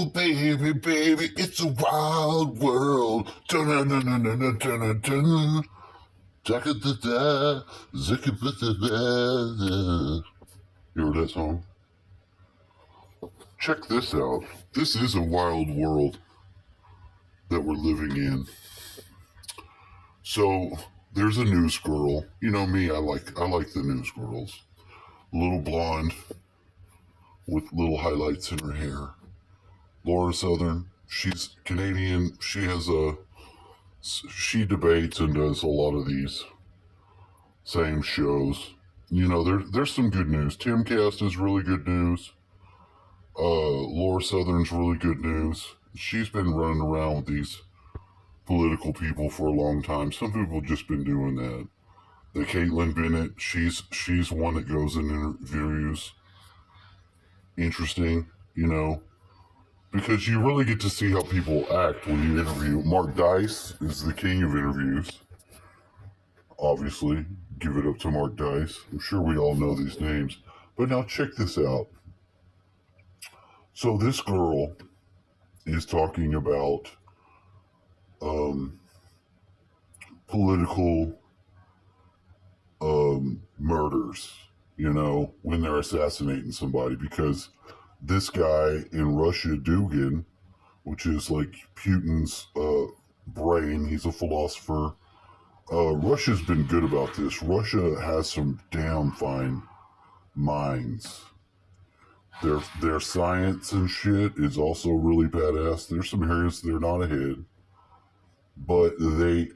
Ooh, baby, baby, it's a wild world. Dun-dun-dun-dun-dun-dun-dun. Da-da-da-da, zicka-da-da-da. You heard that song? Check this out. This is a wild world that we're living in. So there's a news girl. You know me, I like the news girls. Little blonde with little highlights in her hair. Laura Southern, she's Canadian. She debates and does a lot of these same shows. You know, there's some good news. Timcast is really good news. Laura Southern's really good news. She's been running around with these political people for a long time. Some people have just been doing that. The Caitlyn Bennett, she's one that goes in interviews. Interesting, you know, because you really get to see how people act when you interview. Mark Dice is the king of interviews. Obviously, give it up to Mark Dice. I'm sure we all know these names. But now check this out. So this girl is talking about political murders, you know, when they're assassinating somebody, because this guy in Russia, Dugin, which is like Putin's brain, he's a philosopher. Russia's been good about this. Russia has some damn fine minds. Their science and shit is also really badass. There's some areas they're not ahead, but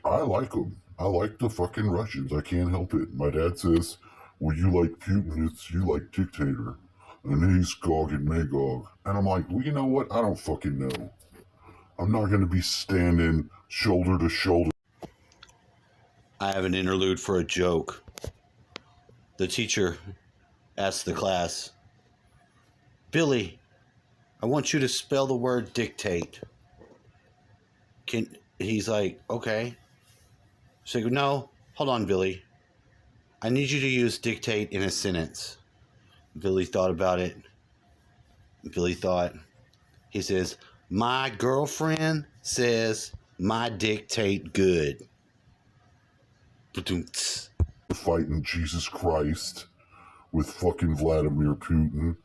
I like them. I like the fucking Russians. I can't help it. My dad says, well, you like Putin, it's you like dictator. And he's Gog and Magog. And I'm like, well, you know what? I don't fucking know. I'm not going to be standing shoulder to shoulder. I have an interlude for a joke. The teacher asked the class, Billy, I want you to spell the word dictate. He's like, okay. So I go, no, hold on, Billy. I need you to use dictate in a sentence. Billy thought about it. He says, my girlfriend says my dictate good. Fighting Jesus Christ with fucking Vladimir Putin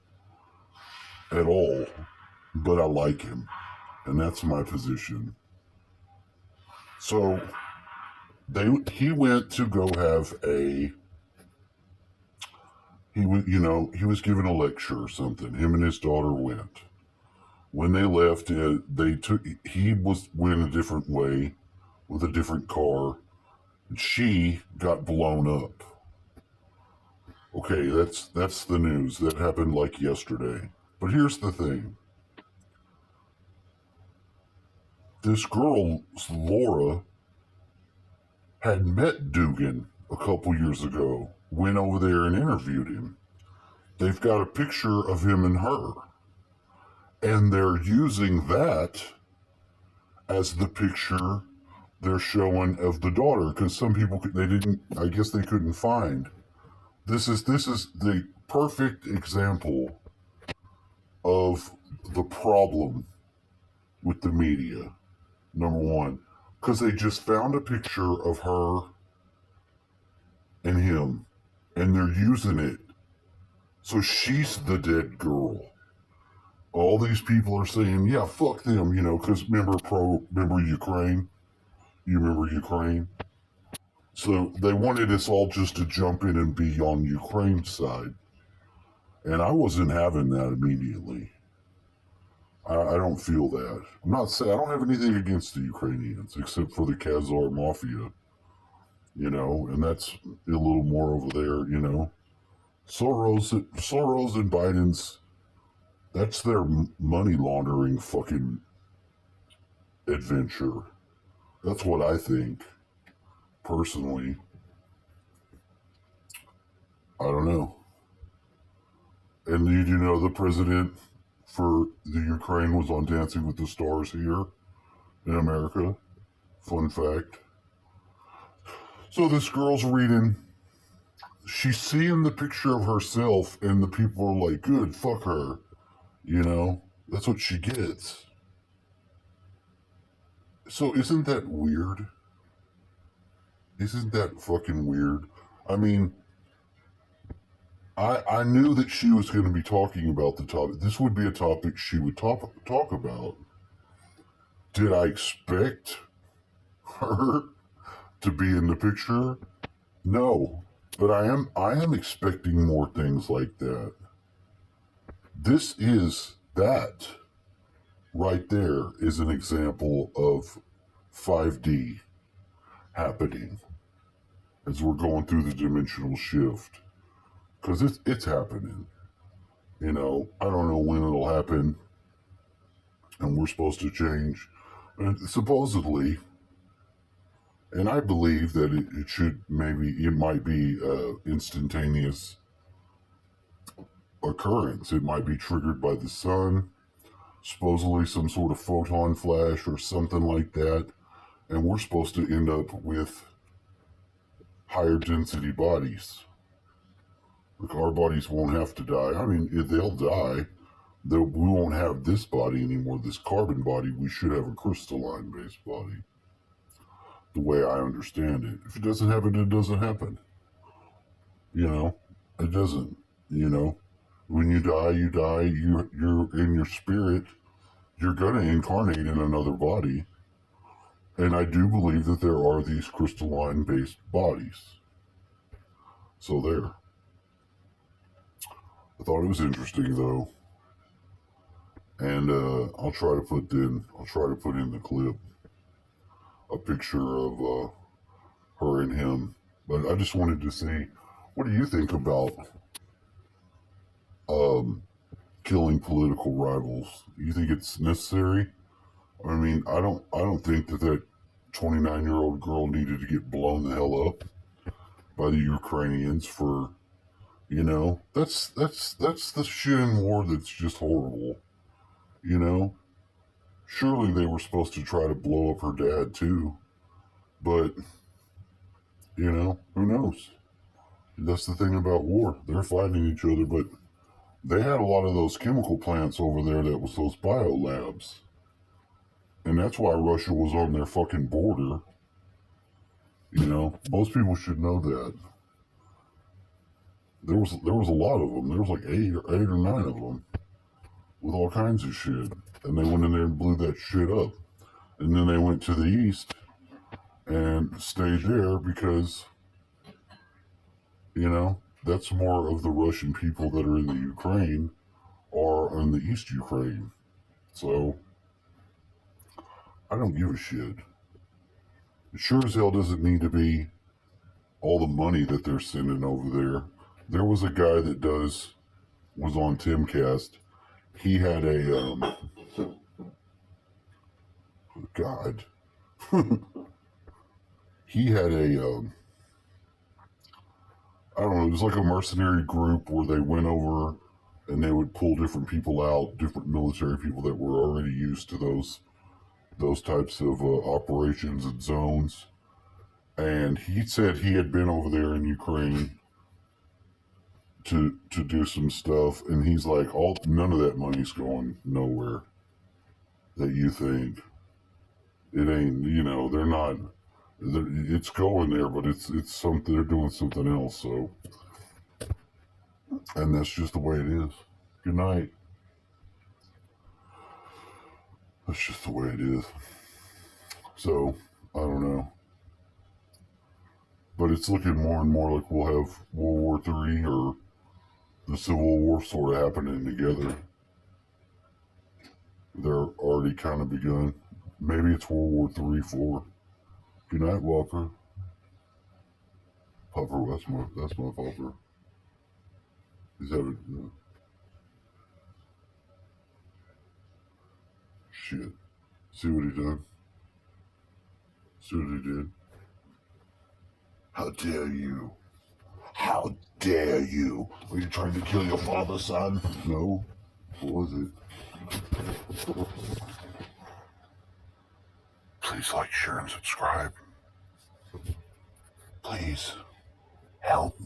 at all, but I like him, and that's my position. So he went to go have he was giving a lecture or something. Him and his daughter went. When they left, he went a different way with a different car. She got blown up. Okay, that's the news. That happened like yesterday. But here's the thing. This girl, Laura, had met Dugin a couple years ago, went over there and interviewed him. They've got a picture of him and her. And they're using that as the picture they're showing of the daughter, because some people, I guess they couldn't find. This is the perfect example of the problem with the media. Number one, because they just found a picture of her and him, and they're using it. So she's the dead girl. All these people are saying, yeah, fuck them, you know, because remember Ukraine? You remember Ukraine? So they wanted us all just to jump in and be on Ukraine's side. And I wasn't having that immediately. I don't feel that. I'm not saying I don't have anything against the Ukrainians, except for the Khazar Mafia, you know, and that's a little more over there, you know. Soros and Biden's, that's their money laundering fucking adventure. That's what I think, personally. I don't know. And did you know the president for the Ukraine was on Dancing with the Stars here in America? Fun fact. So this girl's reading. She's seeing the picture of herself, and the people are like, good, fuck her. You know? That's what she gets. So isn't that weird? Isn't that fucking weird? I mean, I knew that she was going to be talking about the topic. This would be a topic she would talk about. Did I expect her to be in the picture? No, but I am expecting more things like that. This is that right there is an example of 5D happening as we're going through the dimensional shift, because it's happening. I don't know when it'll happen, and we're supposed to change. And supposedly, and I believe that it might be instantaneous occurrence. It might be triggered by the sun, supposedly some sort of photon flash or something like that, and we're supposed to end up with higher density bodies. Like our bodies won't have to die. I mean, they'll die. We won't have this body anymore, this carbon body. We should have a crystalline based body, the way I understand it. If it doesn't happen, it doesn't happen. It doesn't. When you die, you die. You're in your spirit. You're going to incarnate in another body. And I do believe that there are these crystalline based bodies. So there. I thought it was interesting though. And I'll try to put in the clip a picture of her and him. But I just wanted to see, what do you think about killing political rivals? You think it's necessary? I mean, I don't think that 29-year-old girl needed to get blown the hell up by the Ukrainians for, that's the shit in war that's just horrible. Surely they were supposed to try to blow up her dad too, but who knows? That's the thing about war. They're fighting each other, but they had a lot of those chemical plants over there that was those bio labs. And that's why Russia was on their fucking border. Most people should know that. There was a lot of them. There was like eight or nine of them with all kinds of shit. And they went in there and blew that shit up. And then they went to the east and stayed there because, that's more of the Russian people that are in the Ukraine are in the East Ukraine. So, I don't give a shit. It sure as hell doesn't need to be all the money that they're sending over there. There was a guy that was on Timcast. He had a, God. He had a, I don't know, it was like a mercenary group where they went over and they would pull different people out, different military people that were already used to those types of operations and zones. And he said he had been over there in Ukraine to do some stuff, and he's like, none of that money's going nowhere that you think. It ain't, they're not. It's going there, but it's something. They're doing something else. So, and that's just the way it is. Good night. That's just the way it is. So I don't know, but it's looking more and more like we'll have World War III or the Civil War sort of happening together. They're already kind of begun. Maybe it's World War III, IV. Good night, Walker. Pupper, that's my pupper. He's having shit. See what he done? See what he did? How dare you? How dare you? Are you trying to kill your father, son? No. What was it? Please like, share, and subscribe. Please help.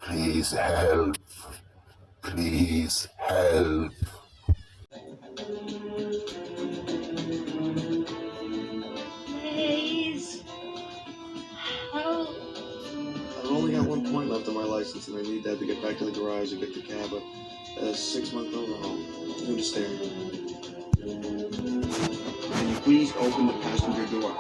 Please help. Please help. license, and I need that to get back to the garage and get the cab a 6-month overhaul. Through the stair. Can you please open the passenger door?